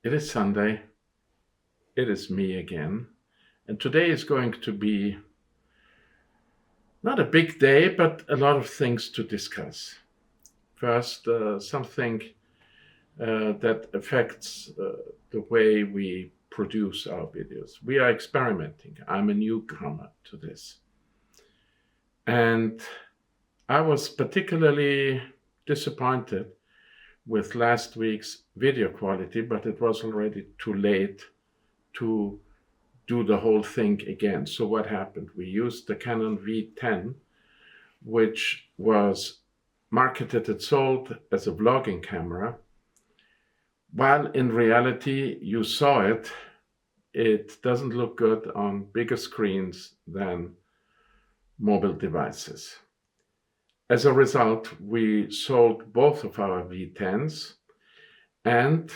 It is Sunday. It is me again. And today is going to be not a big day, but a lot of things to discuss. First, something that affects the way we produce our videos. We are experimenting. I'm a newcomer to this. And I was particularly disappointed with last week's video quality, but it was already too late to do the whole thing again. So what happened? We used the Canon V10, which was marketed and sold as a vlogging camera, while in reality, you saw it, it doesn't look good on bigger screens than mobile devices. As a result, we sold both of our V10s and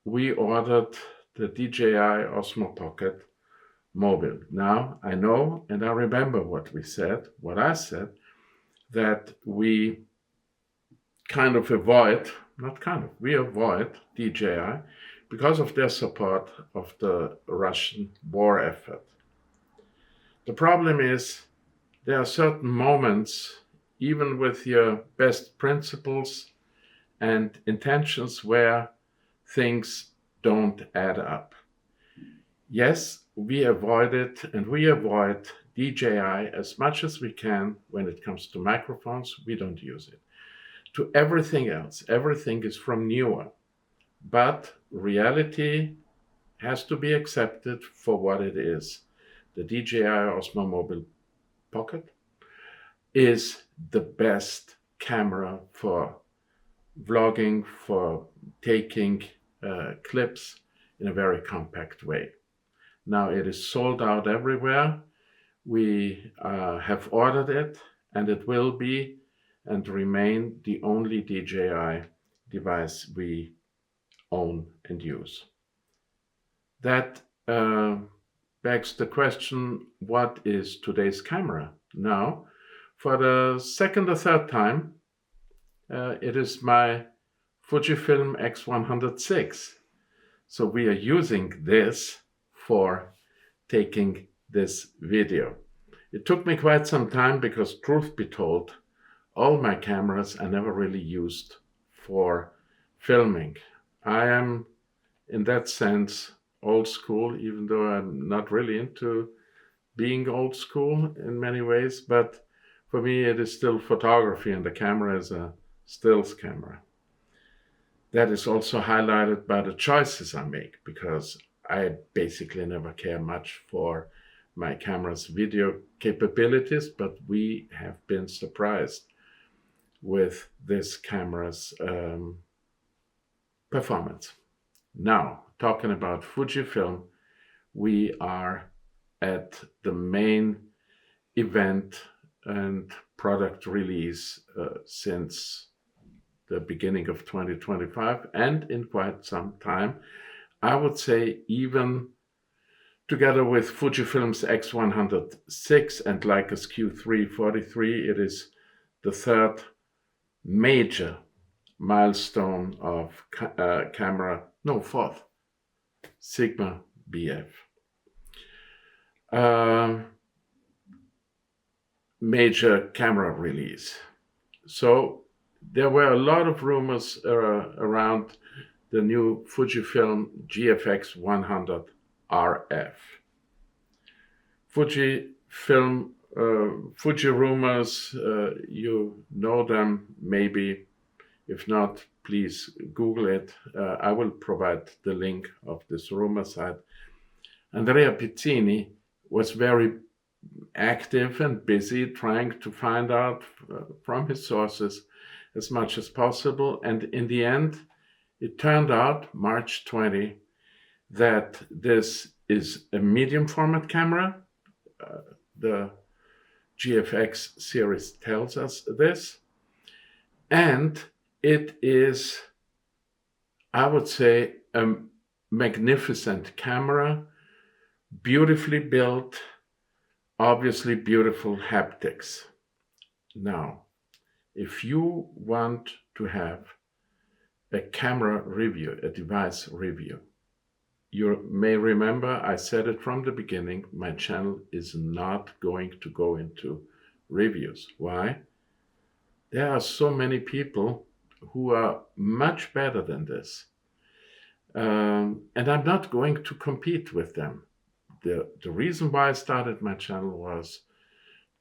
we ordered the DJI Osmo Pocket Mobile. Now I know and I remember what I said, that we we avoid DJI because of their support of the Russian war effort. The problem is there are certain moments, even with your best principles and intentions, where things don't add up. Yes, we avoid it, and we avoid DJI as much as we can when it comes to microphones. We don't use it. To everything else, everything is from Newer. But reality has to be accepted for what it is. The DJI Osmo Mobile Pocket is the best camera for vlogging, for taking clips in a very compact way. Now it is sold out everywhere. We have ordered it, and it will be and remain the only DJI device we own and use. That begs the question, what is today's camera? Now, for the second or third time, it is my Fujifilm X100RF. So we are using this for taking this video. It took me quite some time because, truth be told, all my cameras I never really used for filming. I am, in that sense, old school, even though I'm not really into being old school in many ways. But for me, it is still photography, and the camera is a stills camera. That is also highlighted by the choices I make, because I basically never care much for my camera's video capabilities, but we have been surprised with this camera's performance. Now, talking about Fujifilm, we are at the main event and product release since the beginning of 2025, and in quite some time. I would say even together with Fujifilm's X100RF and Leica's Q343, it is the third major milestone of fourth, Sigma BF. Major camera release. So there were a lot of rumors around the new Fujifilm GFX100RF. Fuji rumors, you know them maybe. If not, please Google it. I will provide the link of this rumor site. Andrea Pizzini was very active and busy trying to find out from his sources as much as possible. And in the end, it turned out, March 20, that this is a medium format camera. The GFX series tells us this. And it is, I would say, a magnificent camera, beautifully built, obviously beautiful haptics. Now, if you want to have a camera review, a device review, You may remember I said it from the beginning, my channel is not going to go into reviews. Why? There are so many people who are much better than this. And I'm not going to compete with them. The reason why I started my channel was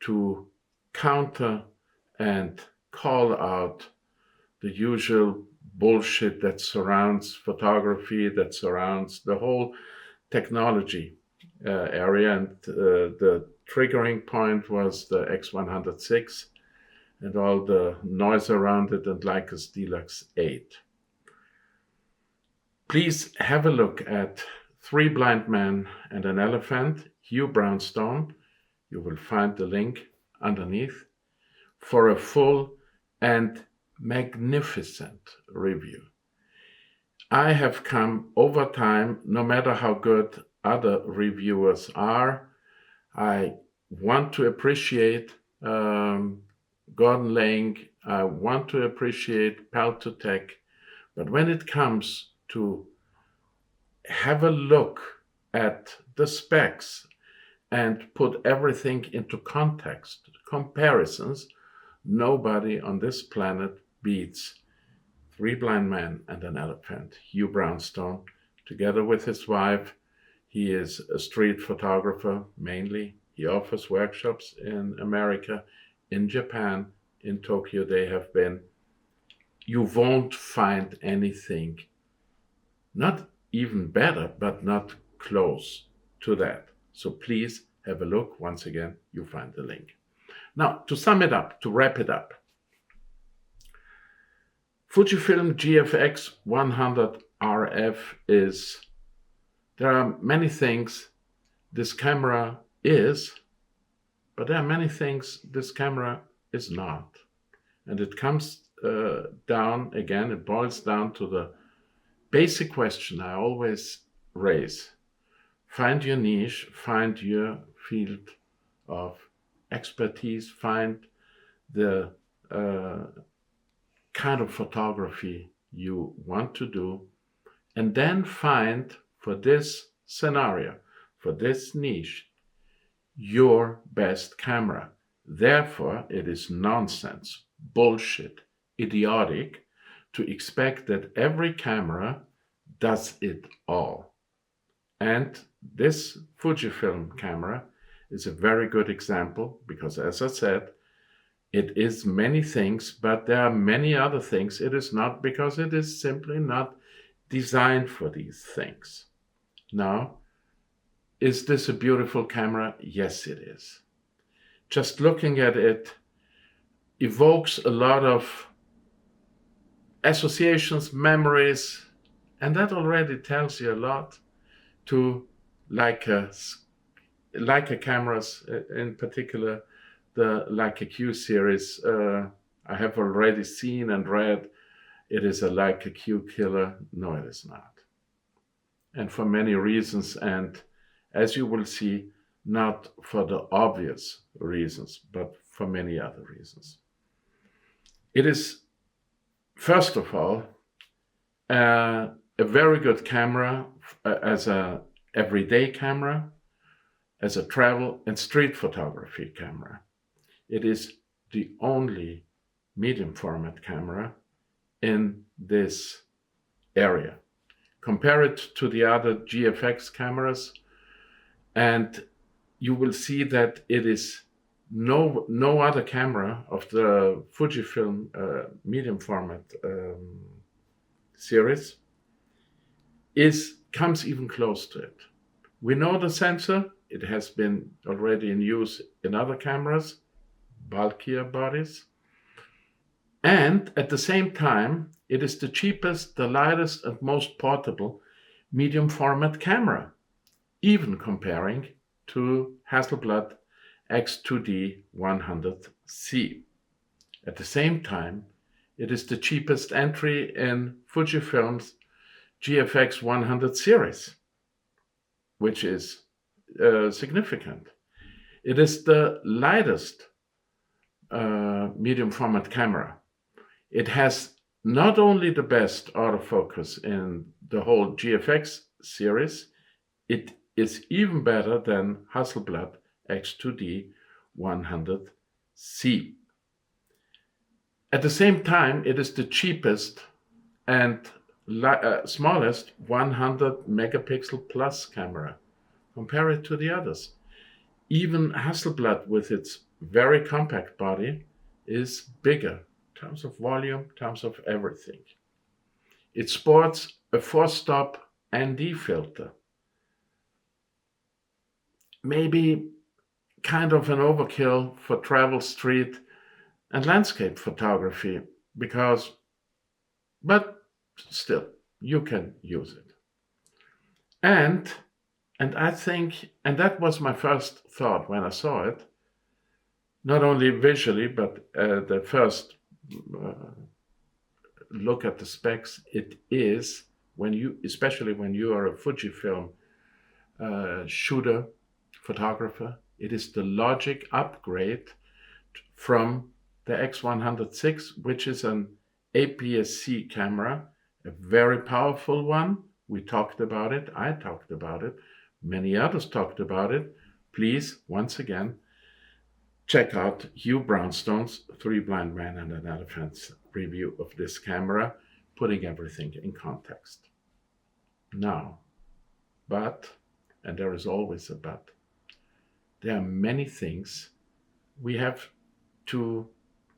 to counter and call out the usual bullshit that surrounds photography, that surrounds the whole technology area. And the triggering point was the X106 and all the noise around it, and Leica's Deluxe 8. Please have a look at Three Blind Men and an Elephant, Hugh Brownstone. You will find the link underneath for a full and magnificent review. I have come over time, no matter how good other reviewers are. I want to appreciate Gordon Lang. I want to appreciate Paltotech. But when it comes to have a look at the specs and put everything into context, comparisons, nobody on this planet beats Three Blind Men and an Elephant, Hugh Brownstone, together with his wife. He is a street photographer mainly. He offers workshops in America, in Japan, in Tokyo they have been. You won't find anything, not even better, but not close to that. So please have a look. Once again, you find the link. Now, to sum it up, to wrap it up, Fujifilm GFX 100RF is, there are many things this camera is, but there are many things this camera is not. And it comes down, again, it boils down to the basic question I always raise. Find your niche, find your field of expertise, find the kind of photography you want to do, and then find for this scenario, for this niche, your best camera. Therefore, it is nonsense, bullshit, idiotic to expect that every camera does it all. And this Fujifilm camera is a very good example because, as I said, it is many things, but there are many other things it is not, because it is simply not designed for these things. Now, is this a beautiful camera? Yes, it is. Just looking at it evokes a lot of associations, memories, and that already tells you a lot to Leica cameras, in particular the Leica Q series. I have already seen and read it is a Leica Q killer. No, it is not. And for many reasons, and as you will see, not for the obvious reasons, but for many other reasons. It is, first of all, a very good camera as an everyday camera, as a travel and street photography camera. It is the only medium format camera in this area. Compare it to the other GFX cameras, and you will see that it is no other camera of the Fujifilm medium format series comes even close to it. We know the sensor. It has been already in use in other cameras, bulkier bodies. And at the same time, it is the cheapest, the lightest, and most portable medium format camera, even comparing to Hasselblad X2D 100C. At the same time, it is the cheapest entry in Fujifilm's GFX 100 series, which is significant. It is the lightest medium format camera. It has not only the best autofocus in the whole GFX series. It is even better than Hasselblad X2D 100C. At the same time, it is the cheapest and smallest 100 megapixel plus camera. Compare it to the others. Even Hasselblad, with its very compact body, is bigger in terms of volume, in terms of everything. It sports a 4-stop ND filter. Maybe kind of an overkill for travel, street, and landscape photography, but still, you can use it. And I think, and that was my first thought when I saw it, not only visually, but the first look at the specs, it is, especially when you are a Fujifilm shooter, photographer, it is the logic upgrade from the X106, which is an APS-C camera, a very powerful one. We talked about it, I talked about it, many others talked about it. Please, once again, check out Hugh Brownstone's 3 Blind Men and an Elephant's review of this camera, putting everything in context. Now, but, and there is always a but, there are many things we have to,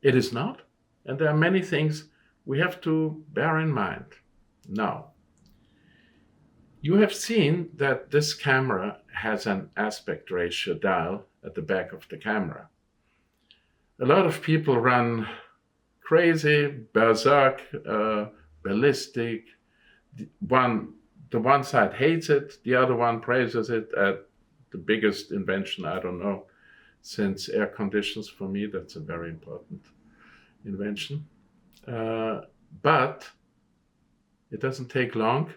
it is not, and there are many things we have to bear in mind. Now, you have seen that this camera has an aspect ratio dial at the back of the camera. A lot of people run crazy, berserk, ballistic. The one side hates it, the other one praises it at the biggest invention, I don't know, since air conditions. For me, that's a very important invention. But it doesn't take long.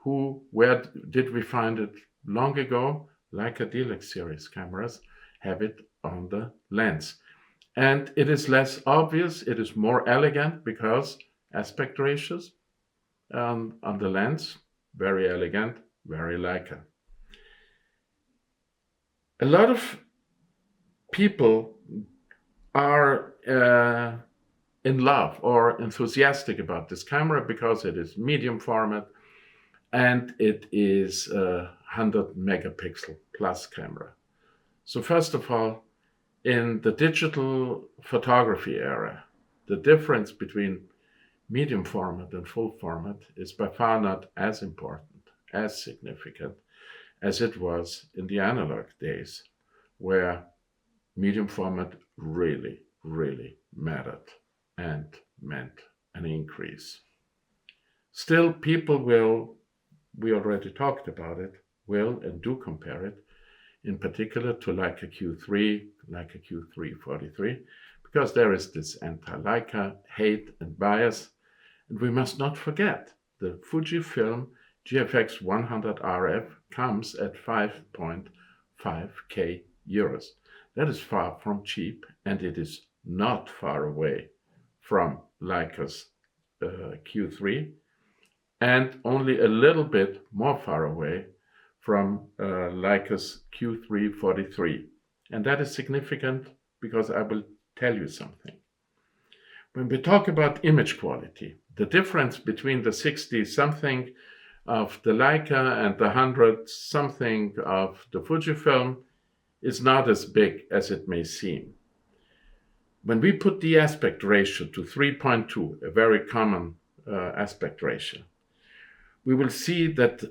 Where did we find it long ago? Leica Deluxe series cameras have it on the lens. And it is less obvious, it is more elegant because aspect ratios on the lens, very elegant, very Leica. A lot of people are in love or enthusiastic about this camera because it is medium format and it is a 100 megapixel plus camera. So first of all, in the digital photography era, the difference between medium format and full format is by far not as important, as significant as it was in the analog days, where medium format really, really mattered and meant an increase. Still, people will, we already talked about it, will and do compare it, in particular to Leica Q3, Leica Q3-43, because there is this anti-Leica hate and bias. And we must not forget, the Fujifilm GFX100RF comes at 5.5k euros. That is far from cheap, and it is not far away from Leica's Q3, and only a little bit more far away from Leica's Q3-43. And that is significant because I will tell you something. When we talk about image quality, the difference between the 60-something of the Leica and the 100-something of the Fujifilm is not as big as it may seem. When we put the aspect ratio to 3.2, a very common aspect ratio, we will see that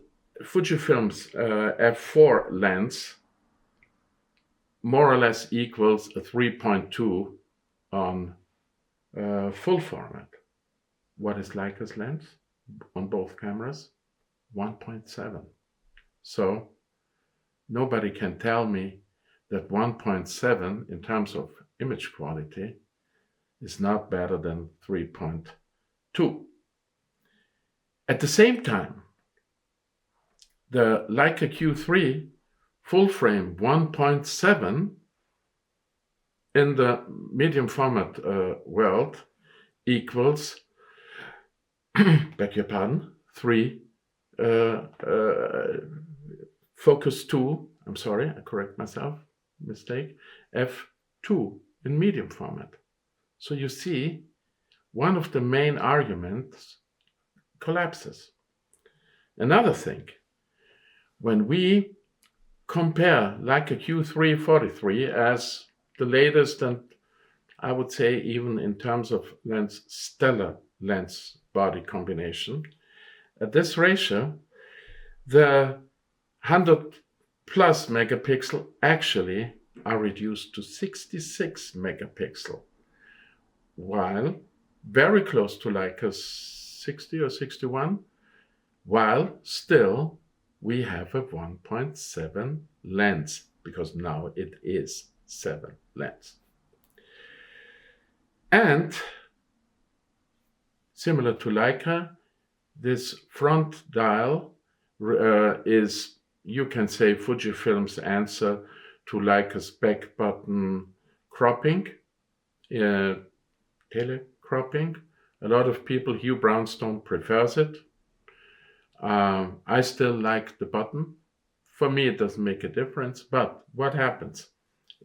Fujifilm's f4 lens more or less equals a 3.2 on full format. What is Leica's lens on both cameras? 1.7. So nobody can tell me that 1.7 in terms of image quality is not better than 3.2. At the same time, the Leica Q3 full frame 1.7 in the medium format world equals, beg your pardon, 3 focus 2, I'm sorry, I correct myself, mistake, f2 in medium format. So you see, one of the main arguments collapses. Another thing, when we compare Leica Q343 as the latest, and I would say even in terms of lens, stellar lens body combination, at this ratio, the 100 plus megapixel actually are reduced to 66 megapixel, while very close to Leica's 60 or 61, while still we have a 1.7 lens, because now it is 7 lens. And similar to Leica, this front dial is, you can say, Fujifilm's answer to Leica's back button cropping, telecropping. A lot of people, Hugh Brownstone prefers it. I still like the button. For me, it doesn't make a difference. But what happens?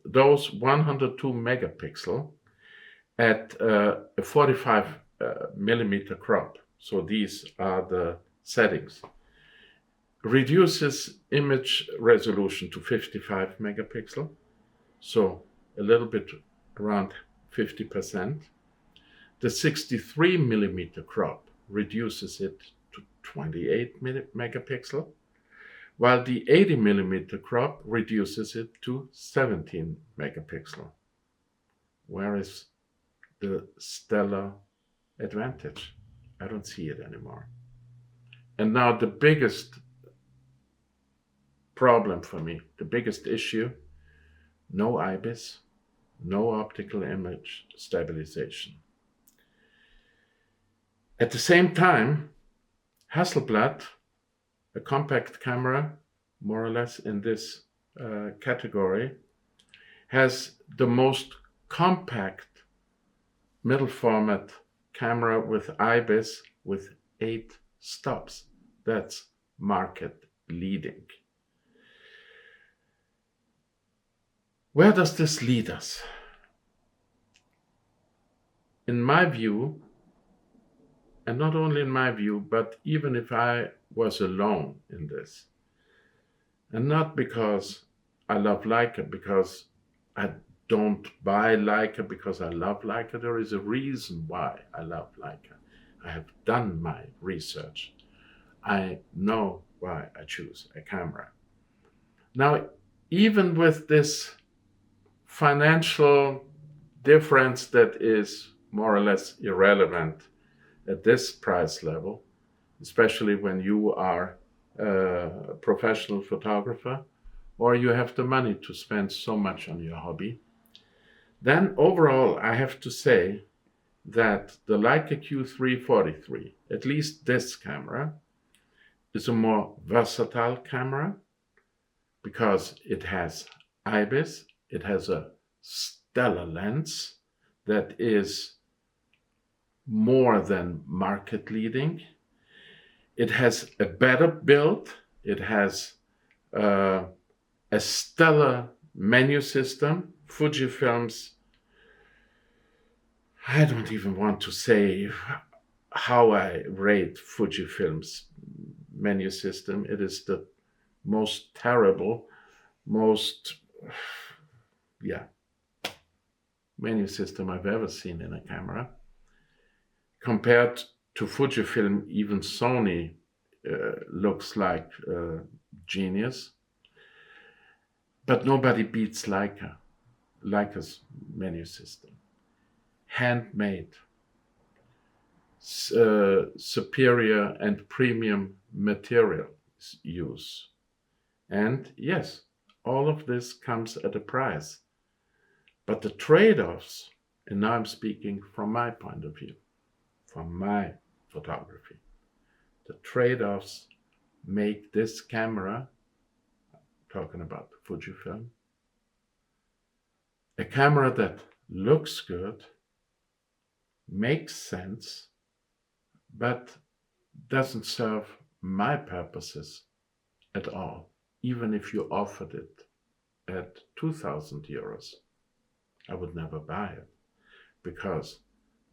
Those 102 megapixel at a 45 millimeter crop, so these are the settings, reduces image resolution to 55 megapixel, so a little bit around 50%. The 63 millimeter crop reduces it to 28 megapixel, while the 80 millimeter crop reduces it to 17 megapixel. Where is the stellar advantage? I don't see it anymore. And now the biggest problem for me, the biggest issue, no IBIS, no optical image stabilization. At the same time, Hasselblad, a compact camera, more or less in this category, has the most compact middle format camera with IBIS with 8 stops. That's market leading. Where does this lead us? In my view, and not only in my view, but even if I was alone in this, and not because I love Leica, because I don't buy Leica because I love Leica. There is a reason why I love Leica. I have done my research. I know why I choose a camera. Now, even with this financial difference that is more or less irrelevant at this price level, especially when you are a professional photographer or you have the money to spend so much on your hobby, then overall I have to say that the Leica Q343, at least this camera, is a more versatile camera because it has IBIS, it has a stellar lens that is more than market leading. It has a better build. It has a stellar menu system. Fujifilm's, I don't even want to say how I rate Fujifilm's menu system. It is the most terrible, menu system I've ever seen in a camera. Compared to Fujifilm, even Sony looks like genius. But nobody beats Leica. Leica's menu system. Handmade, superior and premium material use. And yes, all of this comes at a price. But the trade-offs, and now I'm speaking from my point of view, from my photography, the trade-offs make this camera, talking about the Fujifilm, a camera that looks good, makes sense, but doesn't serve my purposes at all, even if you offered it at 2,000 euros. I would never buy it because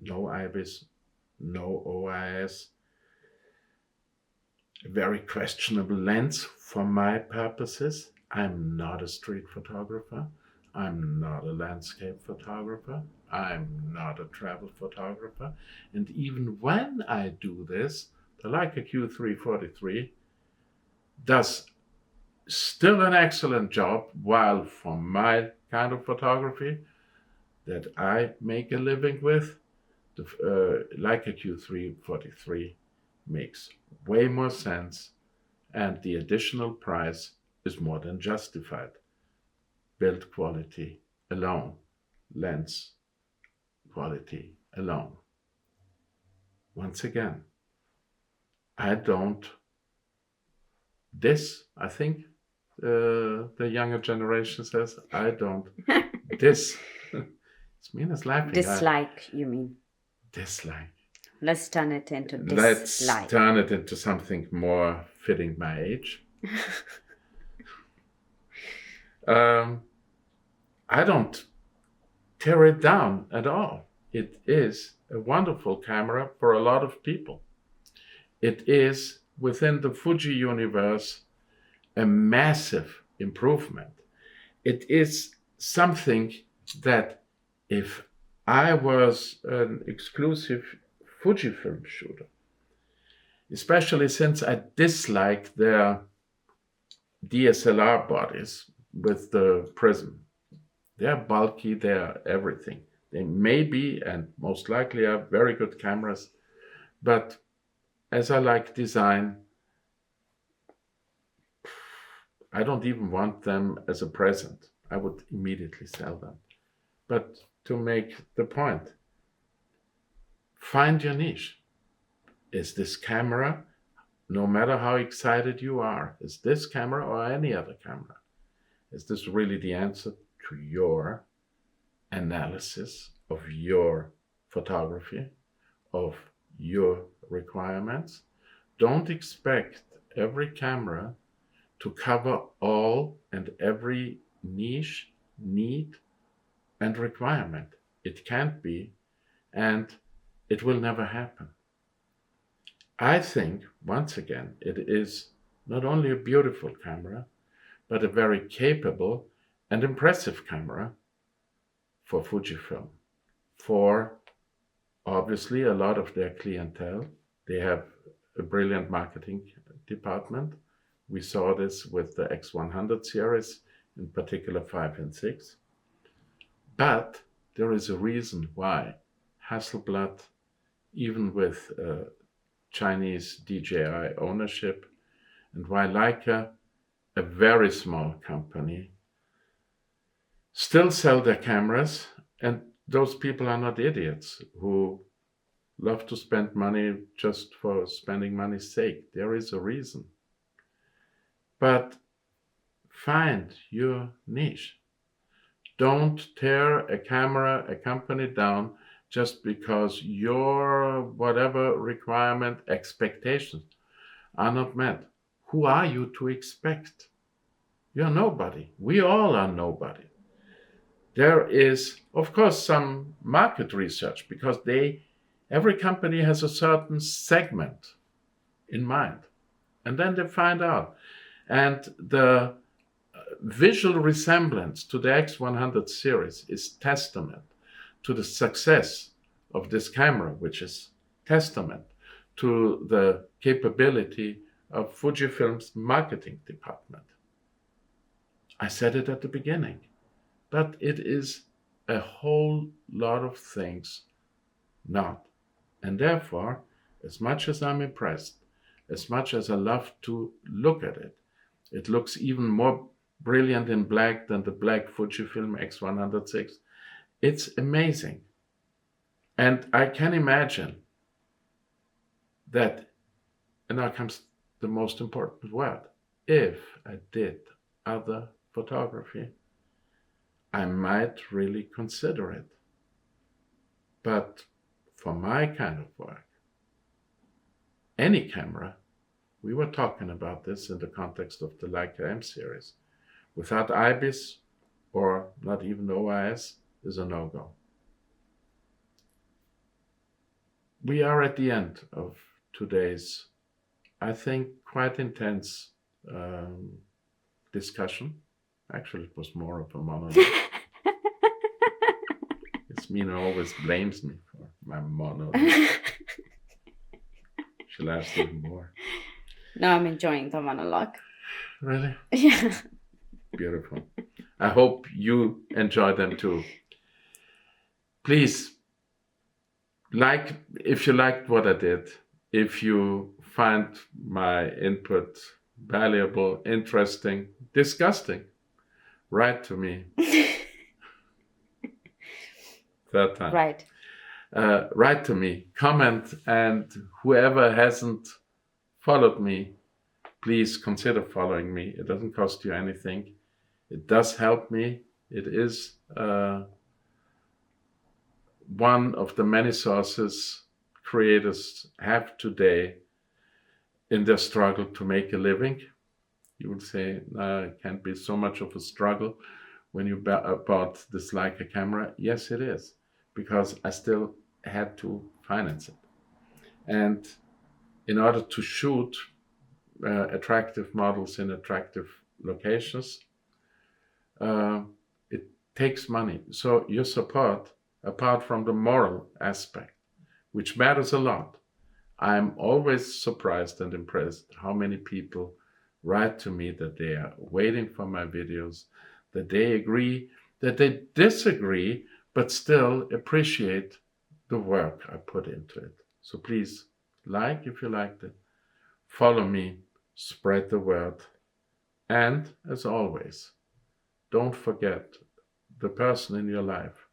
no IBIS, no OIS, very questionable lens for my purposes. I'm not a street photographer. I'm not a landscape photographer. I'm not a travel photographer. And even when I do this, the Leica Q343 does still an excellent job, while for my kind of photography that I make a living with, the Leica Q343 makes way more sense, and the additional price is more than justified. Build quality alone, lens quality alone. Once again, I don't diss, I think the younger generation says, I don't diss. It's mean as laughing. Dislike, you mean? Dislike. Let's turn it into dislike. Let's turn it into something more fitting my age. I don't tear it down at all. It is a wonderful camera for a lot of people. It is, within the Fuji universe, a massive improvement. It is something that if I was an exclusive Fujifilm shooter, especially since I dislike their DSLR bodies with the prism. They're bulky, they're everything. They may be, and most likely are, very good cameras, but as I like design, I don't even want them as a present. I would immediately sell them. But to make the point, find your niche. Is this camera, no matter how excited you are, is this camera or any other camera, is this really the answer to your analysis of your photography, of your requirements? Don't expect every camera to cover all and every niche, need, and requirement. It can't be, and it will never happen. I think, once again, it is not only a beautiful camera, but a very capable and impressive camera for Fujifilm. For, obviously, a lot of their clientele. They have a brilliant marketing department. We saw this with the X100 series, in particular 5 and 6. But there is a reason why Hasselblad, even with Chinese DJI ownership, and why Leica, a very small company, still sell their cameras, and those people are not idiots who love to spend money just for spending money's sake. There is a reason. But find your niche. Don't tear a company down just because your whatever requirement, expectations are not met. Who are you to expect? You're nobody. We all are nobody. There is, of course, some market research because every company has a certain segment in mind. And then they find out. And the visual resemblance to the X100 series is testament to the success of this camera, which is testament to the capability of Fujifilm's marketing department. I said it at the beginning, but it is a whole lot of things not. And therefore, as much as I'm impressed, as much as I love to look at it, it looks even more brilliant in black than the black Fujifilm X100RF. It's amazing. And I can imagine that, and now comes the most important word, if I did other photography, I might really consider it. But for my kind of work, any camera We were talking about this in the context of the Leica M series. Without IBIS or not even OIS is a no-go. We are at the end of today's, I think, quite intense discussion. Actually, it was more of a monologue. It's Mina always blames me for my monologue. She laughs even more. No, I'm enjoying the monologue. Really? Yeah. Beautiful. I hope you enjoy them too. Please, if you liked what I did, if you find my input valuable, interesting, disgusting, write to me. Third time. Right. Write to me, comment, and whoever hasn't followed me, please consider following me. It doesn't cost you anything. It does help me. It is one of the many sources creators have today in their struggle to make a living. You would say, it can't be so much of a struggle when you bought this Leica camera. Yes, it is, because I still had to finance it. And in order to shoot attractive models in attractive locations, it takes money. So your support, apart from the moral aspect, which matters a lot, I'm always surprised and impressed how many people write to me that they are waiting for my videos, that they agree, that they disagree, but still appreciate the work I put into it. So please, like if you liked it, follow me, spread the word, and as always, don't forget the person in your life.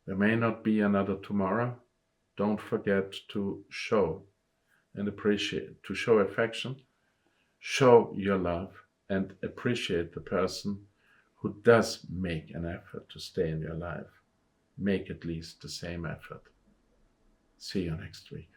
There may not be another tomorrow. Don't forget to show and appreciate, to show affection, show your love, and appreciate the person who does make an effort to stay in your life. Make at least the same effort. See you next week.